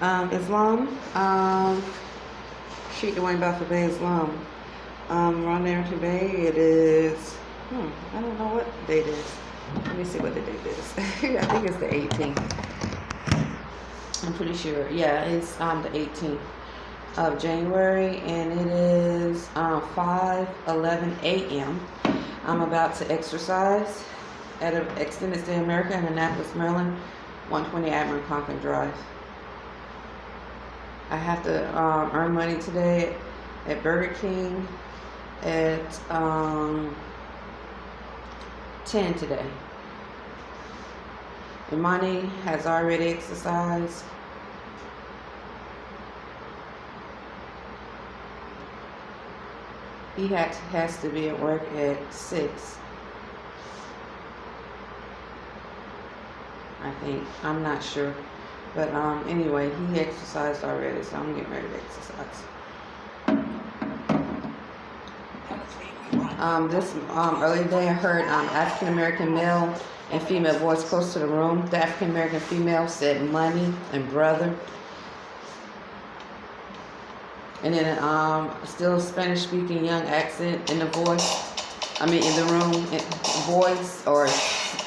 Islam. Sheikh Dwayne Buffett Bay Islam. Around Arrington-Bey, it is, I don't know what the date is. Let me see what the date is. I think it's the 18th. I'm pretty sure. Yeah, it's the 18th of January, and it is 5:11 a.m. I'm about to exercise at an Extended Stay America in Annapolis, Maryland, 120 Admiral Conklin Drive. I have to earn money today at Burger King at 10 today. Imani has already exercised. He has to be at work at 6. I think. I'm not sure. But anyway, he exercised already, so I'm getting ready to exercise. This early day, I heard African American male and female voice close to the room. The African American female said money and brother. And then still Spanish speaking young accent in the voice. In the room, voice or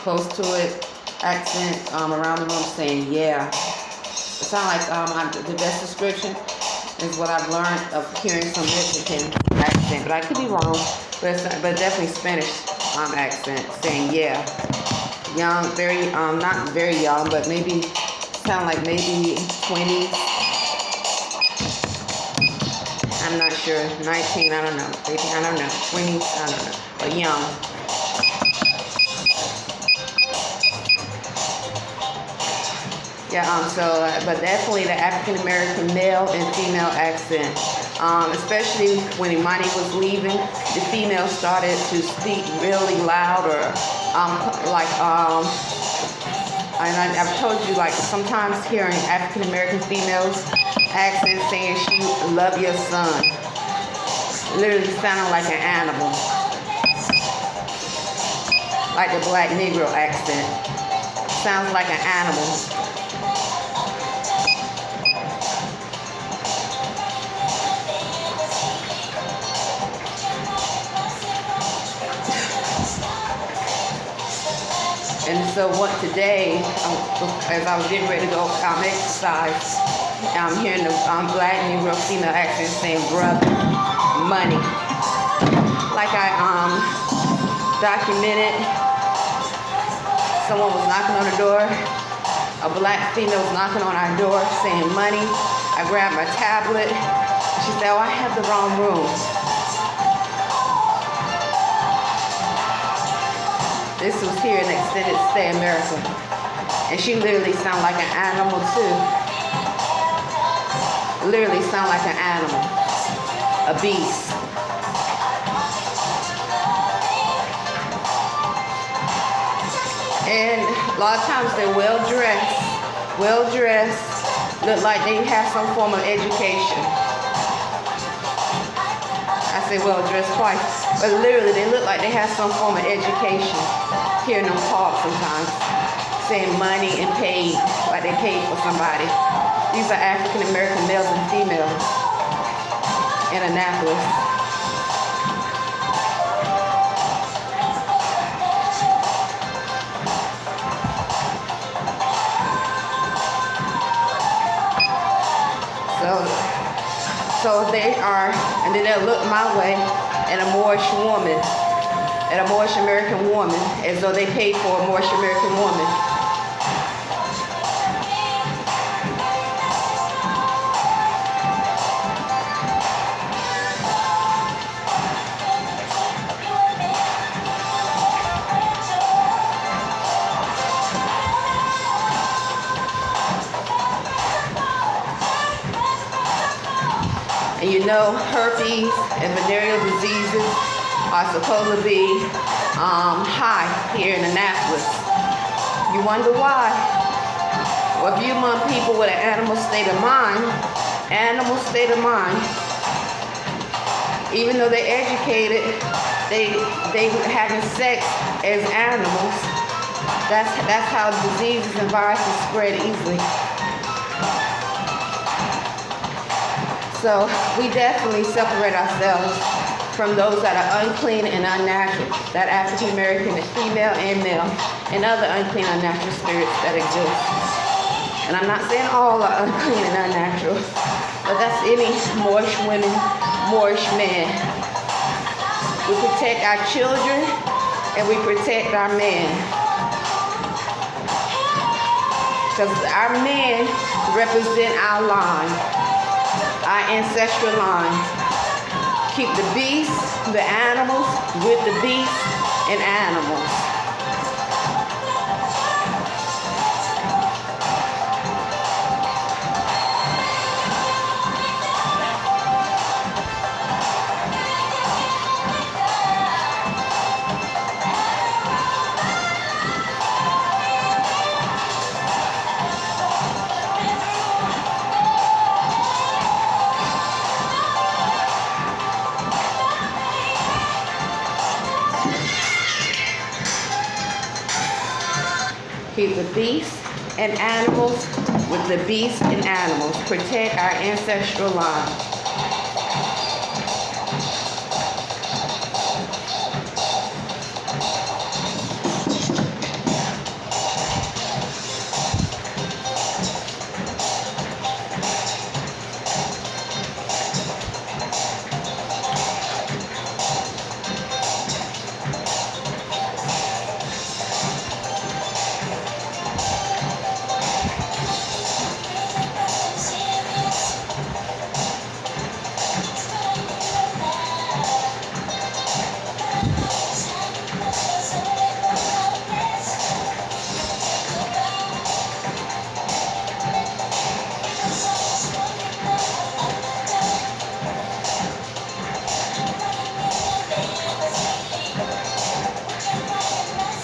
close to it, accent around the room saying yeah. It sounds like the best description is what I've learned of hearing some Mexican accent, but I could be wrong. But definitely Spanish accent saying yeah. Young, very not very young, but maybe sound like maybe 20. I'm not sure. 19, I don't know. 18, I don't know. 20, I don't know. But young. Yeah, but definitely the African American male and female accent. Especially when Imani was leaving, the female started to speak really loud and I've told you, sometimes hearing African American females accent saying she love your son, literally sounding like an animal, like the black Negro accent, sounds like an animal. And so today, as I was getting ready to go exercise, I'm hearing the black Negro female accent saying brother, money. Like I documented, someone was knocking on the door. A black female was knocking on our door saying money. I grabbed my tablet. She said, oh, I have the wrong room. This was here in Extended Stay America. And she literally sounded like an animal too. Literally sound like an animal. A beast. And a lot of times they're well dressed, look like they have some form of education. I say well dressed twice, but literally they look like they have some form of education. Hearing them talk sometimes, saying money and paid, like they paid for somebody. These are African American males and females in Annapolis. So they are, and then they'll look my way, and a Moorish woman, and a Moorish American woman, as though they paid for a Moorish American woman. And you know, herpes and venereal diseases are supposed to be high here in Annapolis. You wonder why? Well, if you among people with an animal state of mind, even though they're educated, they having sex as animals. That's how diseases and viruses spread easily. So we definitely separate ourselves from those that are unclean and unnatural, that African American female and male, and other unclean, unnatural spirits that exist. And I'm not saying all are unclean and unnatural, but that's any Moorish women, Moorish men. We protect our children and we protect our men. Because our men represent our line, our ancestral line. Keep the beasts, the animals, with the beasts and animals. Keep the beasts and animals with the beasts and animals. Protect our ancestral line.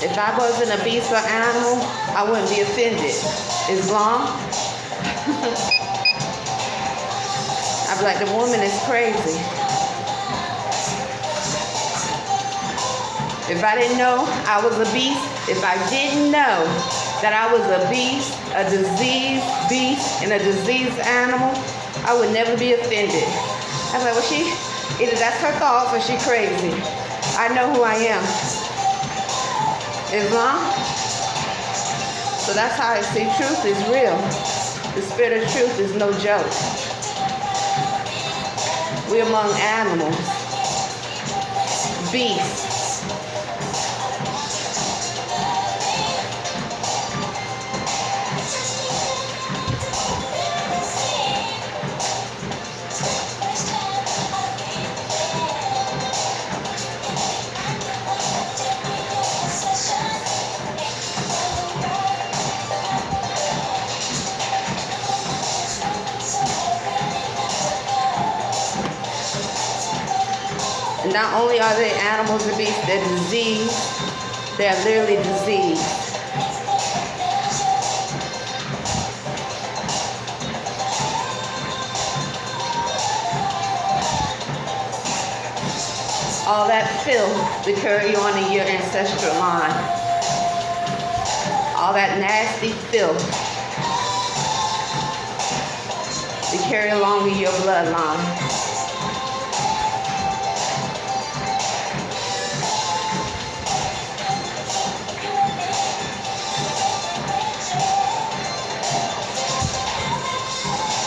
If I wasn't a beast or animal, I wouldn't be offended. Islam? I'd be like, the woman is crazy. If I didn't know I was a beast, if I didn't know that I was a beast, a diseased beast, and a diseased animal, I would never be offended. I was like, well, either that's her thoughts or she crazy. I know who I am. Islam. So that's how I see truth is real. The spirit of truth is no joke. We're among animals, beasts. And not only are they animals and beasts, they're diseased. They're literally diseased. All that filth to carry on in your ancestral line. All that nasty filth to carry along in your bloodline.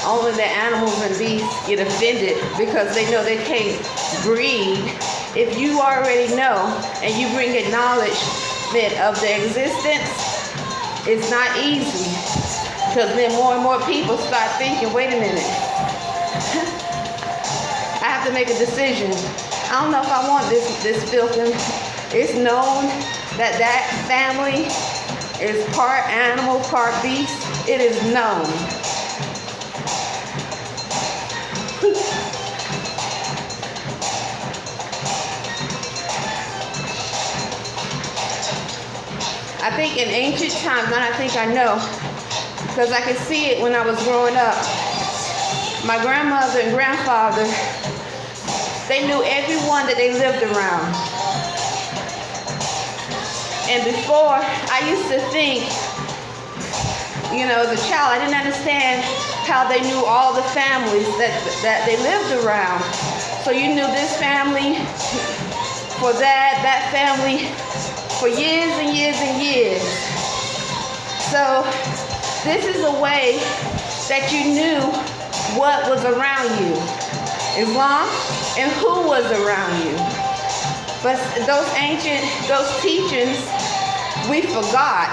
Only the animals and beasts get offended because they know they can't breed. If you already know and you bring acknowledgement of the existence, it's not easy. Because then more and more people start thinking, wait a minute. I have to make a decision. I don't know if I want this filth. It's known that that family is part animal, part beast. It is known. I think in ancient times, and I know, because I could see it when I was growing up, my grandmother and grandfather, they knew everyone that they lived around. And before, I used to think, as a child, I didn't understand how they knew all the families that they lived around. So you knew this family for that family for years and years and years. So this is a way that you knew what was around you, Islam, and who was around you. But those teachings, we forgot,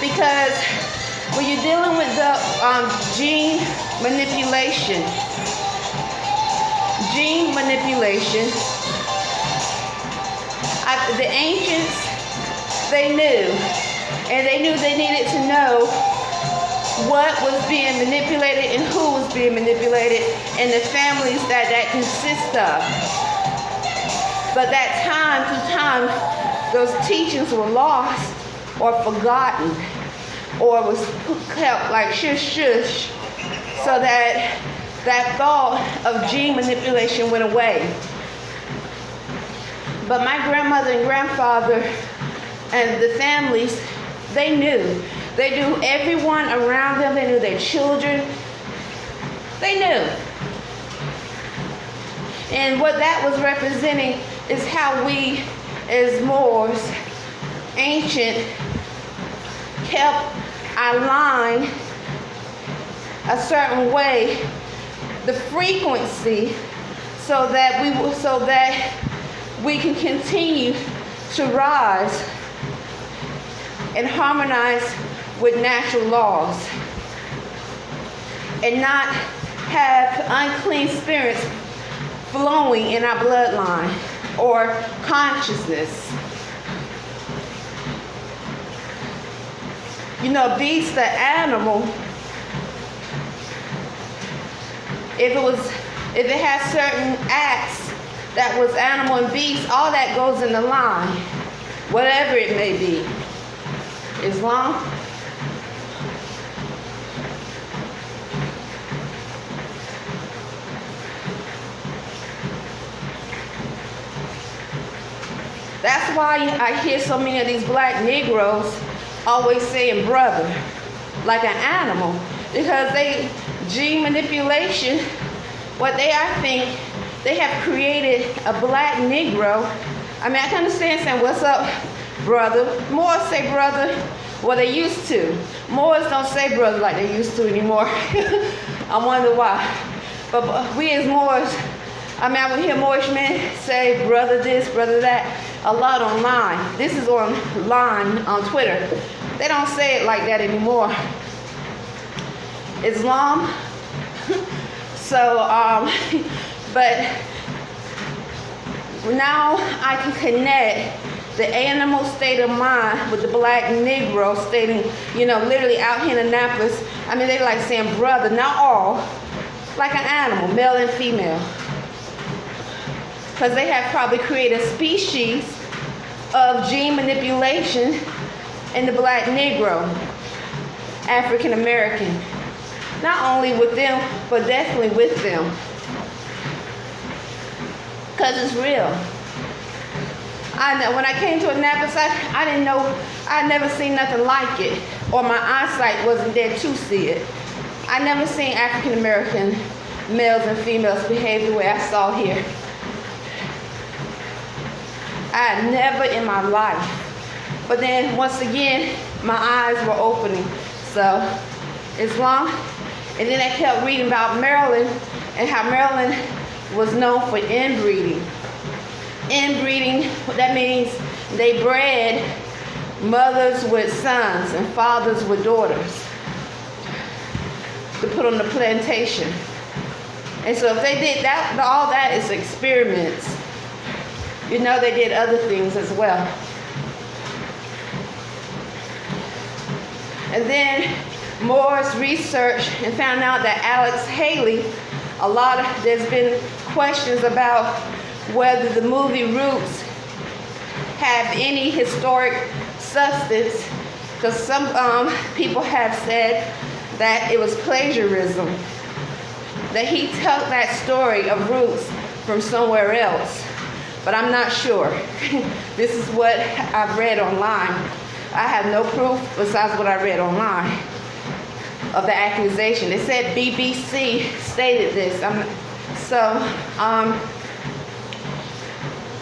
because when you're dealing with the gene manipulation, the ancients, they knew, and they knew they needed to know what was being manipulated and who was being manipulated and the families that consist of. But that time to time, those teachings were lost or forgotten, or was kept like shush, so that thought of gene manipulation went away. But my grandmother and grandfather and the families, they knew. They knew everyone around them. They knew their children. They knew. And what that was representing is how we, as Moors, ancient, kept our line a certain way, the frequency, so that we can continue to rise and harmonize with natural laws, and not have unclean spirits flowing in our bloodline or consciousness. You know, beast, the animal, if it has certain acts that was animal and beast, all that goes in the line, whatever it may be. Islam. That's why I hear so many of these black Negroes always saying brother, like an animal, because gene manipulation, I think they have created a black Negro. I mean, I can understand saying, what's up, brother? Moors say brother. Well, they used to. Moors don't say brother like they used to anymore. I wonder why. But we as Moors, I mean, I would hear Moorish men say brother this, brother that, a lot online. This is online on Twitter. They don't say it like that anymore. Islam. So, but now I can connect the animal state of mind with the black Negro stating, literally out here in Annapolis. I mean, they like saying brother, not all, like an animal, male and female. Because they have probably created a species of gene manipulation in the black Negro, African American. Not only with them, but definitely with them. Because it's real. I know when I came to Annapolis, I didn't know, I'd never seen nothing like it, or my eyesight wasn't there to see it. I never seen African American males and females behave the way I saw here. I had never in my life. But then once again, my eyes were opening. So Islam, and then I kept reading about Maryland and how Maryland was known for inbreeding. Inbreeding, that means they bred mothers with sons and fathers with daughters to put on the plantation. And so if they did that, all that is experiments. They did other things as well. And then Moore's research and found out that Alex Haley, there's been questions about whether the movie Roots have any historic substance, because some people have said that it was plagiarism, that he took that story of Roots from somewhere else. But I'm not sure. This is what I've read online. I have no proof besides what I read online. of the accusation. They said BBC stated this.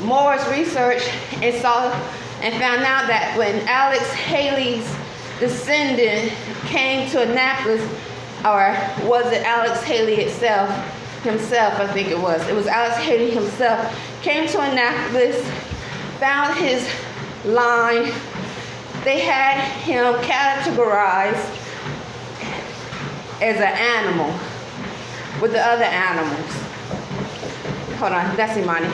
Moore's researched and found out that when Alex Haley's descendant came to Annapolis, or was it Alex Haley himself, I think it was. It was Alex Haley himself, came to Annapolis, found his line. They had him categorized as an animal with the other animals. Hold on, that's Imani.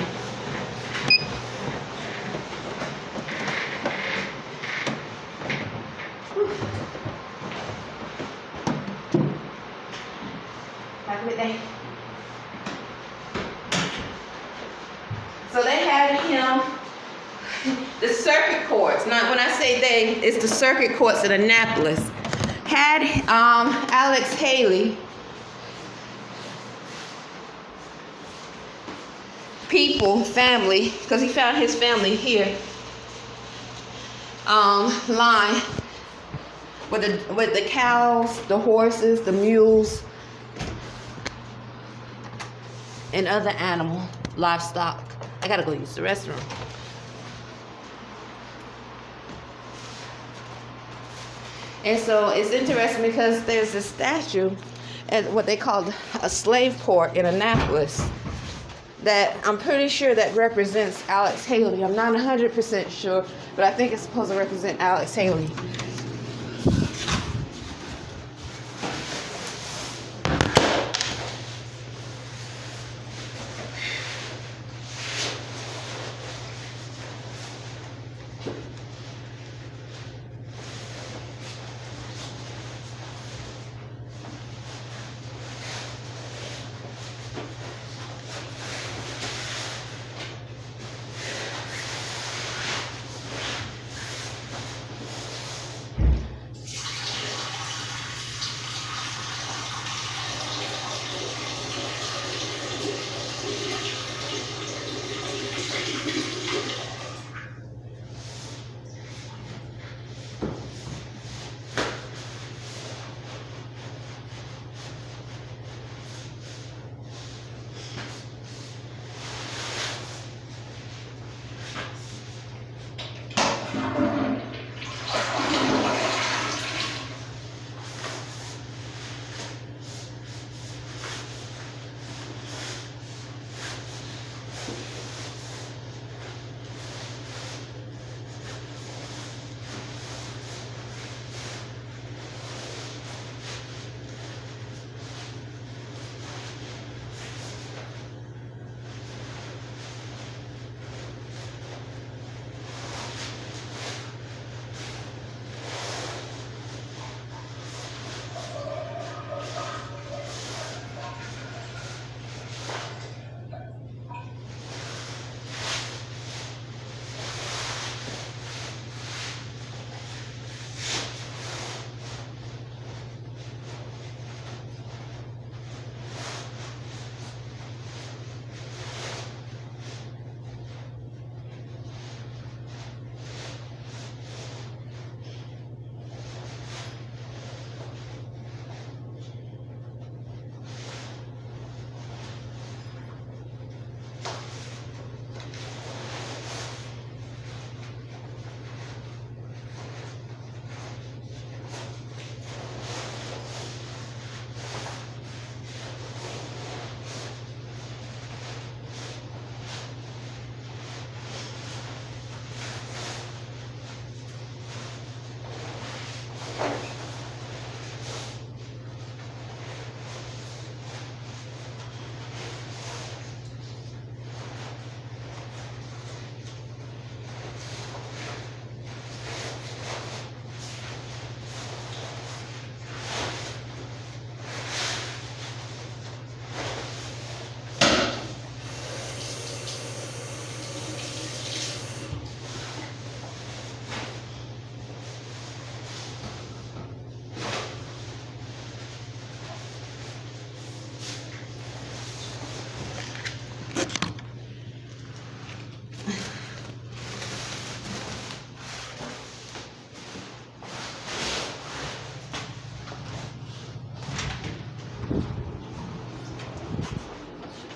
Have a good day. So they had him, the circuit courts, now when I say they, it's the circuit courts in Annapolis, had Alex Haley, family, because he found his family here, line with the cows, the horses, the mules, and other livestock. I gotta go use the restroom. And so it's interesting because there's a statue at what they call a slave port in Annapolis that I'm pretty sure that represents Alex Haley. I'm not 100% sure, but I think it's supposed to represent Alex Haley.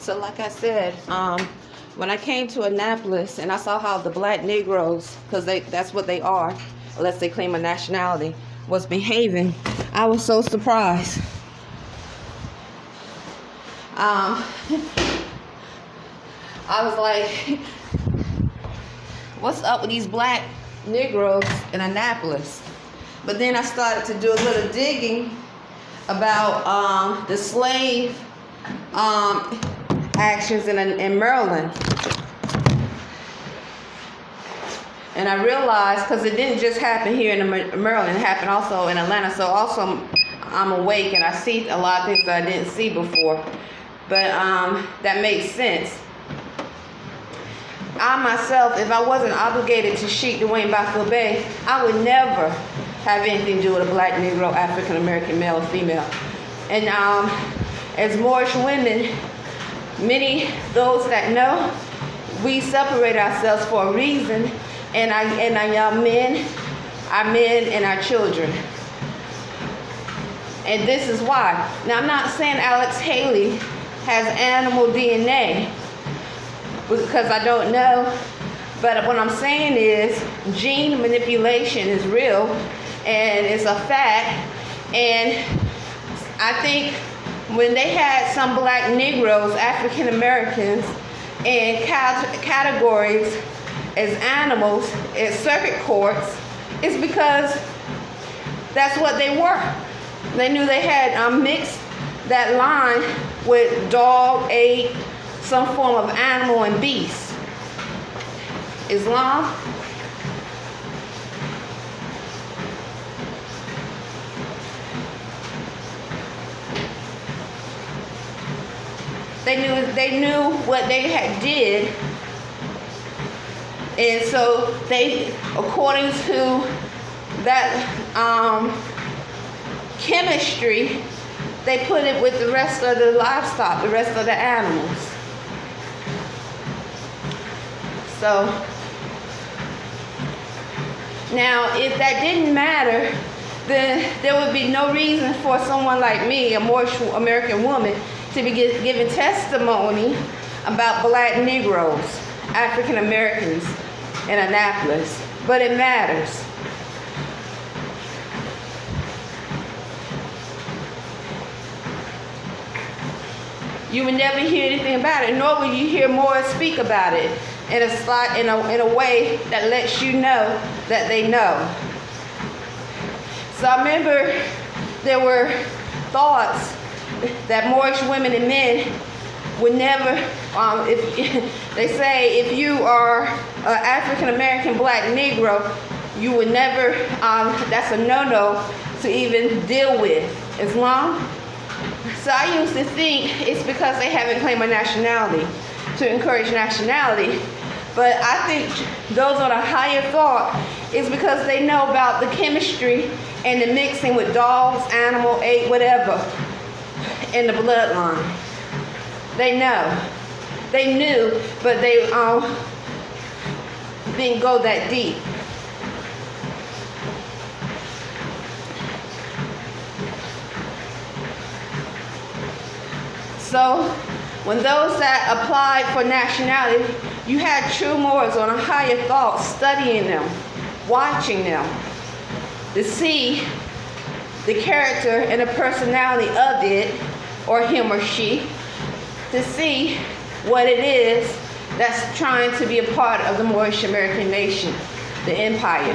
So like I said, when I came to Annapolis and I saw how the black Negroes, because that's what they are, unless they claim a nationality, was behaving, I was so surprised. I was like, what's up with these black Negroes in Annapolis? But then I started to do a little digging about the slave actions in Maryland. And I realized, because it didn't just happen here in Maryland, it happened also in Atlanta. So also I'm awake and I see a lot of things that I didn't see before. But that makes sense. I myself, if I wasn't obligated to Sheik Dwayne Baffield Bey, I would never have anything to do with a black Negro, African American, male or female. And as Moorish women, many those that know, we separate ourselves for a reason, and our men and our children. And this is why. Now, I'm not saying Alex Haley has animal DNA, because I don't know, but what I'm saying is gene manipulation is real, and it's a fact. And I think when they had some black Negroes, African Americans, in categories as animals at circuit courts, it's because that's what they were. They knew they had mixed that line with dog, ape, some form of animal and beast. Islam. They knew what they had did, and so they, according to that chemistry, they put it with the rest of the livestock, the rest of the animals. So now, if that didn't matter, then there would be no reason for someone like me, a Moorish American woman, to be giving testimony about black Negroes, African Americans in Annapolis. But it matters. You would never hear anything about it, nor will you hear Moors speak about it in a way that lets you know that they know. So I remember there were thoughts that Moorish women and men would never, if they say if you are an African American black Negro, you would never, that's a no-no to even deal with. Islam. So I used to think it's because they haven't claimed a nationality to encourage nationality. But I think those on a higher thought is because they know about the chemistry and the mixing with dogs, animal, ape, whatever, in the bloodline. They know. They knew, but they didn't go that deep. So when those that applied for nationality, you had true Moors on a higher thought, studying them, watching them, to see the character and the personality of it, or him or she, to see what it is that's trying to be a part of the Moorish American nation, the empire.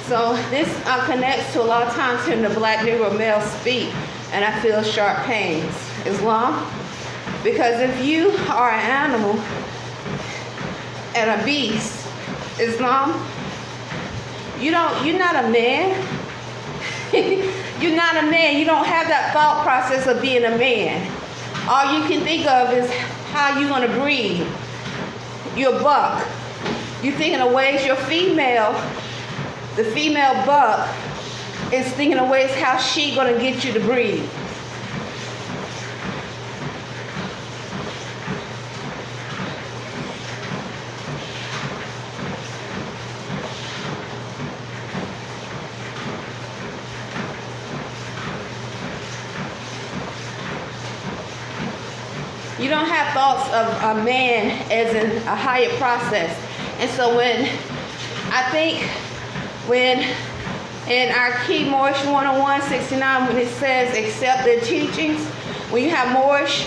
So this connects to a lot of times hearing the black Negro male speak, and I feel sharp pains. Islam, because if you are an animal and a beast, Islam, you're not a man. You're not a man. You don't have that thought process of being a man. All you can think of is how you're gonna breed. You're a buck. You're thinking of ways your female, the female buck, is thinking of ways how she gonna get you to breed. You don't have thoughts of a man as in a higher process. And so when in our key Moorish 101-69, when it says accept their teachings, when you have Moorish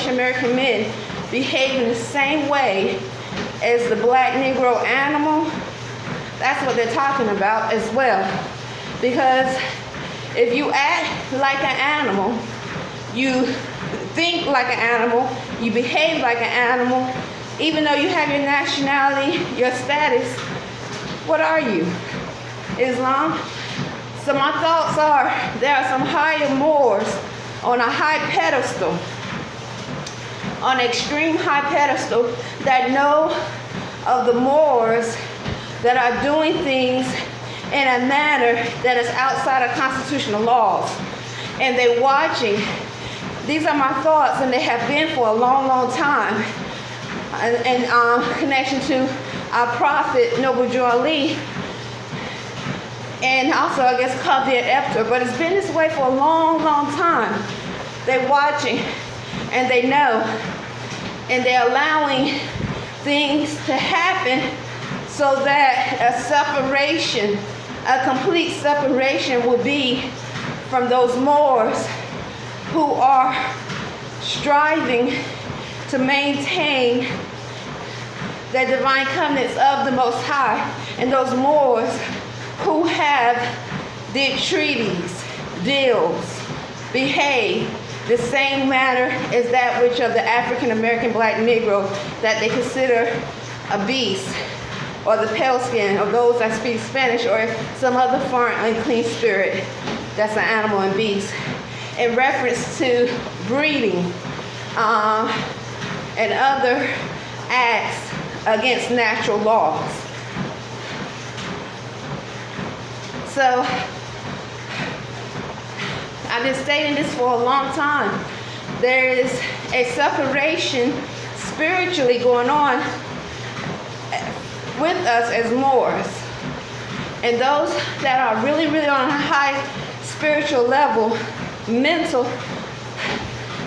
American men behaving the same way as the black Negro animal, that's what they're talking about as well. Because if you act like an animal, you think like an animal, you behave like an animal, even though you have your nationality, your status, what are you? Islam? So my thoughts are, there are some higher Moors on a high pedestal, on an extreme high pedestal, that know of the Moors that are doing things in a manner that is outside of constitutional laws. And they're watching. These are my thoughts, and they have been for a long, long time. And connection to our prophet, Noble Drew Ali, and also, I guess, Kavir Epter. But it's been this way for a long, long time. They're watching, and they know, and they're allowing things to happen so that a separation, a complete separation will be from those Moors who are striving to maintain the divine covenants of the Most High, and those Moors who have did treaties, deals, behave the same manner as that which of the African American black Negro that they consider a beast, or the pale skin, or those that speak Spanish, or some other foreign unclean spirit that's an animal and beast, in reference to breeding and other acts against natural laws. So I've been stating this for a long time. There is a separation spiritually going on with us as Moors. And those that are really, really on a high spiritual level, mental,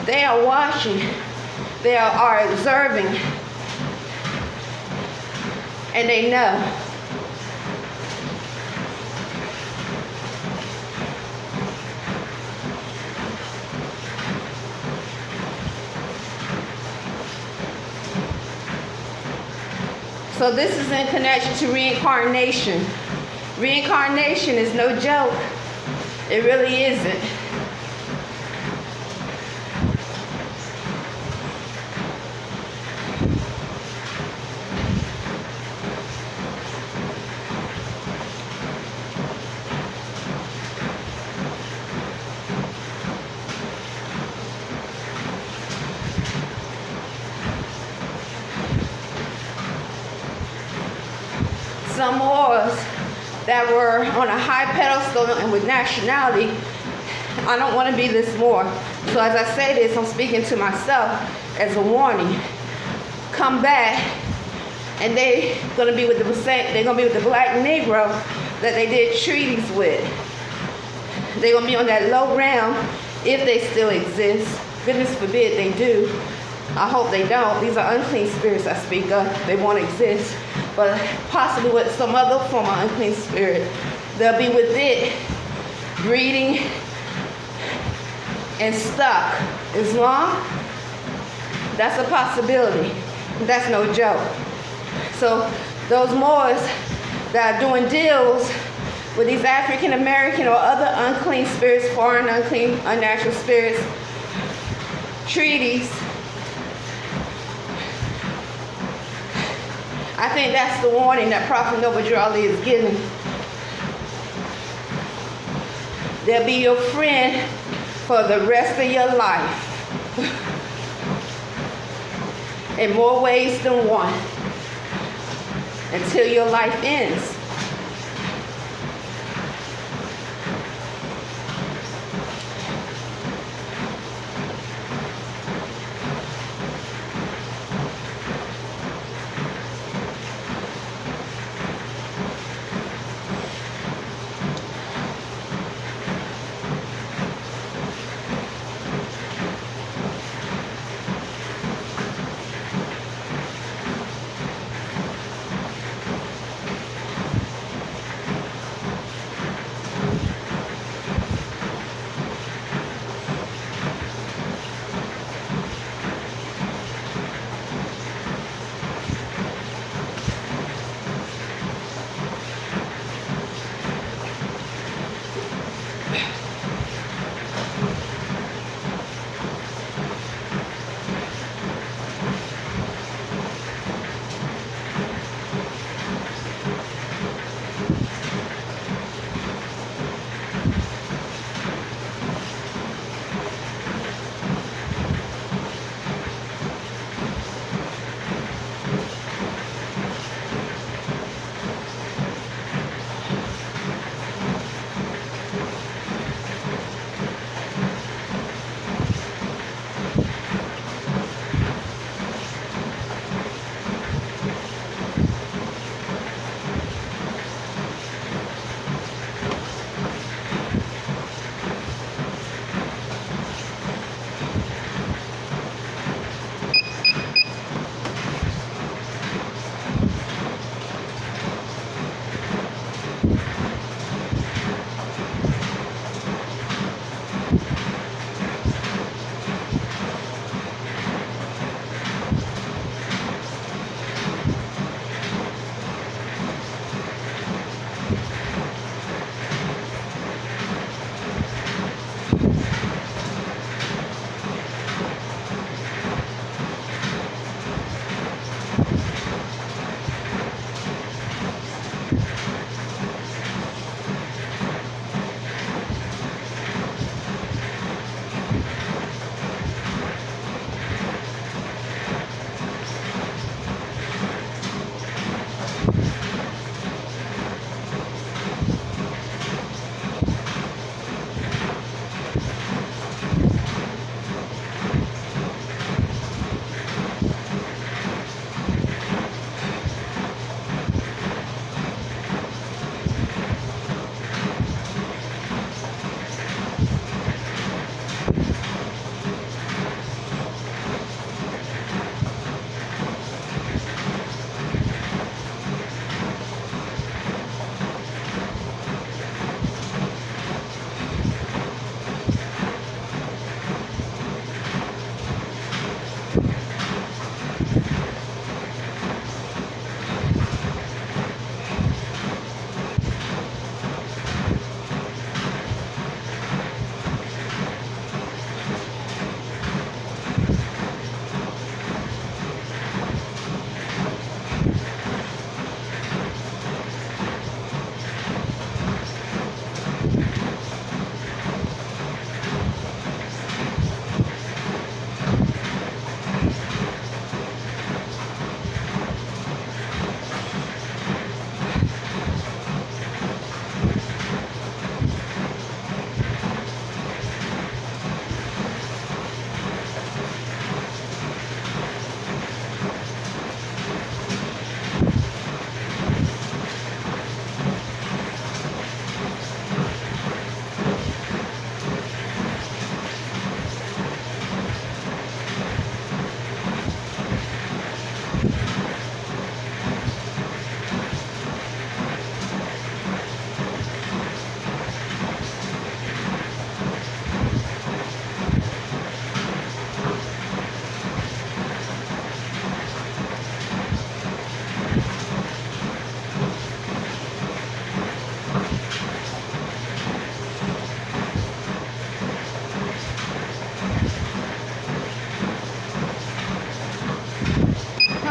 they are watching, they are observing, and they know. So this is in connection to reincarnation. Reincarnation is no joke. It really isn't. Some Moors that were on a high pedestal and with nationality, I don't want to be this Moor. So as I say this, I'm speaking to myself as a warning. Come back, and they're gonna be with the black Negro that they did treaties with. They're gonna be on that low realm if they still exist. Goodness forbid they do. I hope they don't. These are unclean spirits I speak of. They won't exist. But possibly with some other form of unclean spirit. They'll be with it, breeding and stuck. Islam, that's a possibility. That's no joke. So those Moors that are doing deals with these African American or other unclean spirits, foreign unclean, unnatural spirits, treaties. I think that's the warning that Prophet Noble Drawley is giving. They'll be your friend for the rest of your life. In more ways than one. Until your life ends.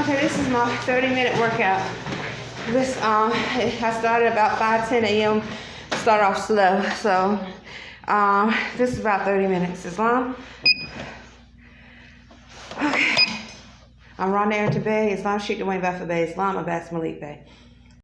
Okay, this is my 30-minute workout. This I started about 5:10 a.m. Start off slow, so this is about 30 minutes. Islam. Okay. I'm Arrington-Bey. Islam Sheikh Dwayne Baffa Bey. Islam Abbas Malik Bey.